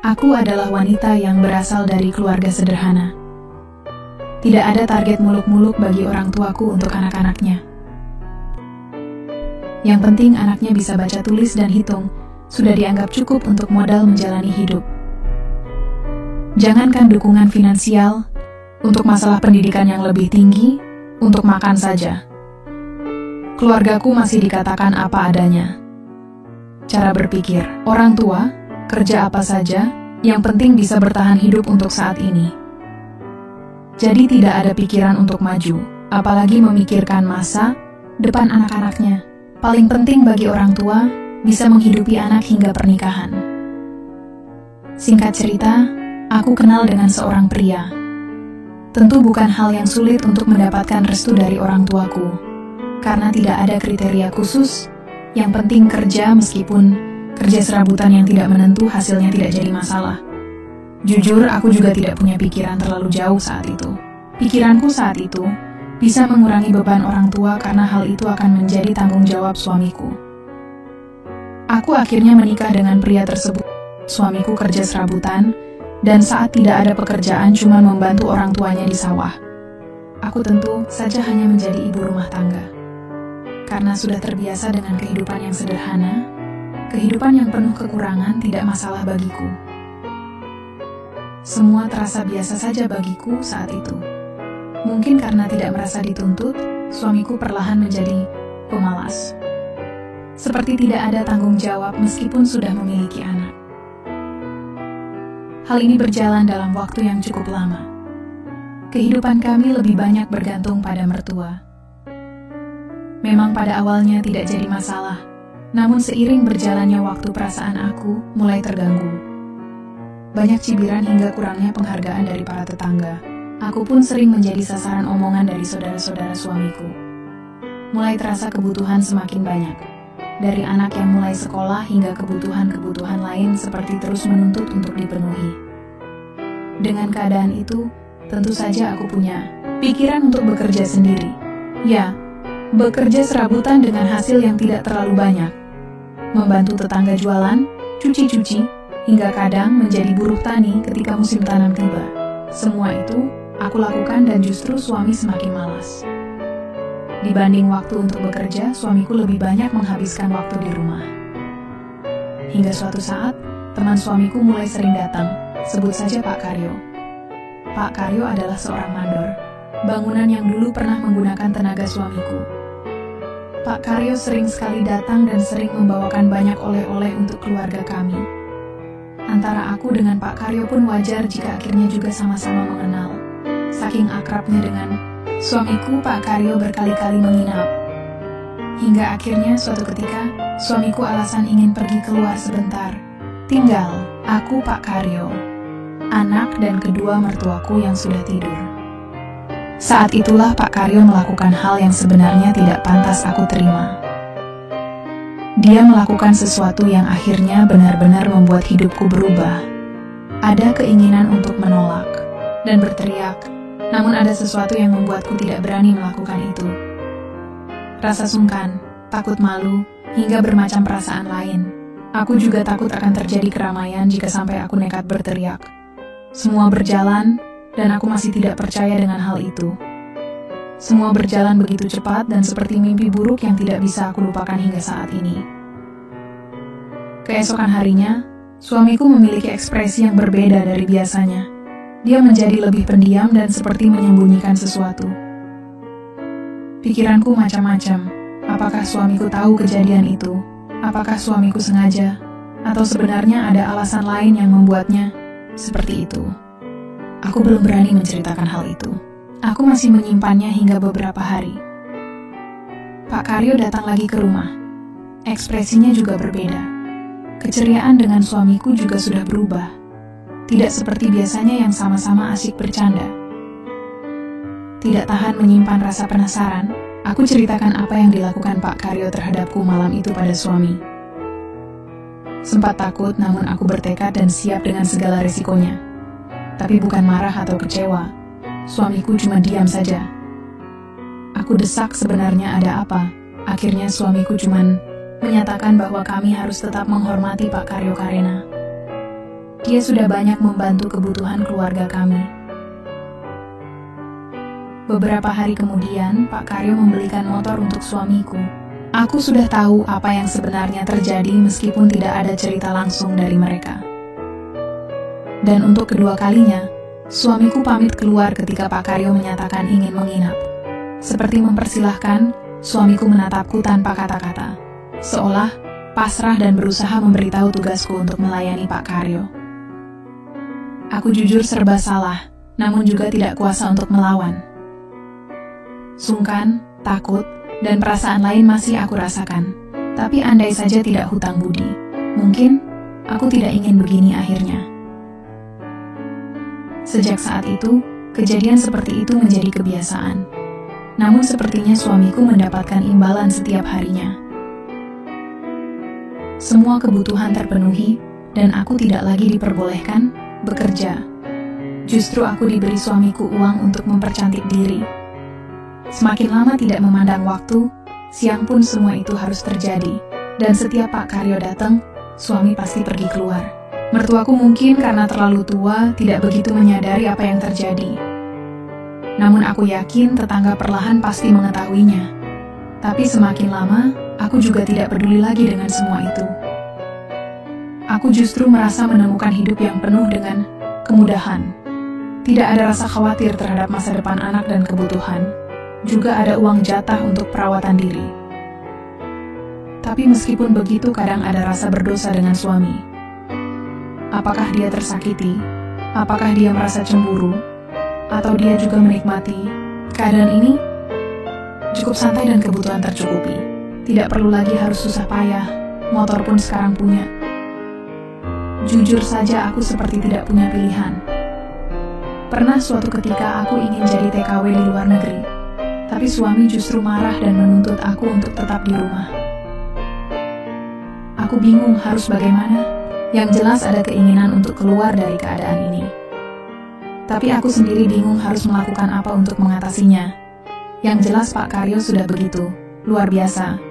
Aku adalah wanita yang berasal dari keluarga sederhana. Tidak ada target muluk-muluk bagi orang tuaku untuk anak-anaknya. Yang penting anaknya bisa baca tulis dan hitung, sudah dianggap cukup untuk modal menjalani hidup. Jangankan dukungan finansial, untuk masalah pendidikan yang lebih tinggi, untuk makan saja. Keluargaku masih dikatakan apa adanya. Cara berpikir, orang tua, kerja apa saja, yang penting bisa bertahan hidup untuk saat ini. Jadi tidak ada pikiran untuk maju, apalagi memikirkan masa depan anak-anaknya. Paling penting bagi orang tua, bisa menghidupi anak hingga pernikahan. Singkat cerita, aku kenal dengan seorang pria. Tentu bukan hal yang sulit untuk mendapatkan restu dari orang tuaku, karena tidak ada kriteria khusus. Yang penting kerja, meskipun kerja serabutan yang tidak menentu hasilnya tidak jadi masalah. Jujur, aku juga tidak punya pikiran terlalu jauh saat itu. Pikiranku saat itu bisa mengurangi beban orang tua karena hal itu akan menjadi tanggung jawab suamiku. Aku akhirnya menikah dengan pria tersebut. Suamiku kerja serabutan, dan saat tidak ada pekerjaan cuma membantu orang tuanya di sawah. Aku tentu saja hanya menjadi ibu rumah tangga. Karena sudah terbiasa dengan kehidupan yang sederhana, kehidupan yang penuh kekurangan tidak masalah bagiku. Semua terasa biasa saja bagiku saat itu. Mungkin karena tidak merasa dituntut, suamiku perlahan menjadi pemalas. Seperti tidak ada tanggung jawab meskipun sudah memiliki anak. Hal ini berjalan dalam waktu yang cukup lama. Kehidupan kami lebih banyak bergantung pada mertua. Memang pada awalnya tidak jadi masalah, namun seiring berjalannya waktu perasaan aku mulai terganggu. Banyak cibiran hingga kurangnya penghargaan dari para tetangga. Aku pun sering menjadi sasaran omongan dari saudara-saudara suamiku. Mulai terasa kebutuhan semakin banyak. Dari anak yang mulai sekolah hingga kebutuhan-kebutuhan lain seperti terus menuntut untuk dipenuhi. Dengan keadaan itu, tentu saja aku punya pikiran untuk bekerja sendiri. Ya, bekerja serabutan dengan hasil yang tidak terlalu banyak. Membantu tetangga jualan, cuci-cuci, hingga kadang menjadi buruh tani ketika musim tanam tiba. Semua itu aku lakukan dan justru suami semakin malas. Dibanding waktu untuk bekerja, suamiku lebih banyak menghabiskan waktu di rumah. Hingga suatu saat, teman suamiku mulai sering datang, sebut saja Pak Karyo. Pak Karyo adalah seorang mandor, bangunan yang dulu pernah menggunakan tenaga suamiku. Pak Karyo sering sekali datang dan sering membawakan banyak oleh-oleh untuk keluarga kami. Antara aku dengan Pak Karyo pun wajar jika akhirnya juga sama-sama mengenal. Saking akrabnya dengan suamiku, Pak Karyo berkali-kali menginap. Hingga akhirnya suatu ketika, suamiku alasan ingin pergi keluar sebentar. Tinggal aku, Pak Karyo, anak dan kedua mertuaku yang sudah tidur. Saat itulah Pak Karyo melakukan hal yang sebenarnya tidak pantas aku terima. Dia melakukan sesuatu yang akhirnya benar-benar membuat hidupku berubah. Ada keinginan untuk menolak dan berteriak, namun ada sesuatu yang membuatku tidak berani melakukan itu. Rasa sungkan, takut malu, hingga bermacam perasaan lain. Aku juga takut akan terjadi keramaian jika sampai aku nekat berteriak. Semua berjalan, dan aku masih tidak percaya dengan hal itu. Semua berjalan begitu cepat dan seperti mimpi buruk yang tidak bisa aku lupakan hingga saat ini. Keesokan harinya, suamiku memiliki ekspresi yang berbeda dari biasanya. Dia menjadi lebih pendiam dan seperti menyembunyikan sesuatu. Pikiranku macam-macam. Apakah suamiku tahu kejadian itu? Apakah suamiku sengaja? Atau sebenarnya ada alasan lain yang membuatnya seperti itu? Aku belum berani menceritakan hal itu. Aku masih menyimpannya hingga beberapa hari. Pak Karyo datang lagi ke rumah. Ekspresinya juga berbeda. Keceriaan dengan suamiku juga sudah berubah. Tidak seperti biasanya yang sama-sama asyik bercanda. Tidak tahan menyimpan rasa penasaran, aku ceritakan apa yang dilakukan Pak Karyo terhadapku malam itu pada suami. Sempat takut, namun aku bertekad dan siap dengan segala risikonya. Tapi bukan marah atau kecewa. Suamiku cuma diam saja. Aku desak sebenarnya ada apa. Akhirnya suamiku cuma menyatakan bahwa kami harus tetap menghormati Pak Karyo Karena. Dia sudah banyak membantu kebutuhan keluarga kami. Beberapa hari kemudian, Pak Karyo membelikan motor untuk suamiku. Aku sudah tahu apa yang sebenarnya terjadi meskipun tidak ada cerita langsung dari mereka. Dan untuk kedua kalinya, suamiku pamit keluar ketika Pak Karyo menyatakan ingin menginap. Seperti mempersilahkan, suamiku menatapku tanpa kata-kata, seolah pasrah dan berusaha memberitahu tugasku untuk melayani Pak Karyo. Aku jujur serba salah, namun juga tidak kuasa untuk melawan. Sungkan, takut, dan perasaan lain masih aku rasakan. Tapi andai saja tidak hutang budi, mungkin aku tidak ingin begini akhirnya. Sejak saat itu, kejadian seperti itu menjadi kebiasaan. Namun sepertinya suamiku mendapatkan imbalan setiap harinya. Semua kebutuhan terpenuhi, dan aku tidak lagi diperbolehkan bekerja. Justru aku diberi suamiku uang untuk mempercantik diri. Semakin lama tidak memandang waktu, siang pun semua itu harus terjadi. Dan setiap Pak Karyo datang, suami pasti pergi keluar. Mertuaku mungkin karena terlalu tua tidak begitu menyadari apa yang terjadi. Namun aku yakin tetangga perlahan pasti mengetahuinya. Tapi semakin lama, aku juga tidak peduli lagi dengan semua itu. Aku justru merasa menemukan hidup yang penuh dengan kemudahan. Tidak ada rasa khawatir terhadap masa depan anak dan kebutuhan. Juga ada uang jatah untuk perawatan diri. Tapi meskipun begitu, kadang ada rasa berdosa dengan suami. Apakah dia tersakiti? Apakah dia merasa cemburu? Atau dia juga menikmati keadaan ini? Cukup santai dan kebutuhan tercukupi. Tidak perlu lagi harus susah payah. Motor pun sekarang punya. Jujur saja aku seperti tidak punya pilihan. Pernah suatu ketika aku ingin jadi TKW di luar negeri, tapi suami justru marah dan menuntut aku untuk tetap di rumah. Aku bingung harus bagaimana. Yang jelas ada keinginan untuk keluar dari keadaan ini. Tapi aku sendiri bingung harus melakukan apa untuk mengatasinya. Yang jelas Pak Karyo sudah begitu, luar biasa.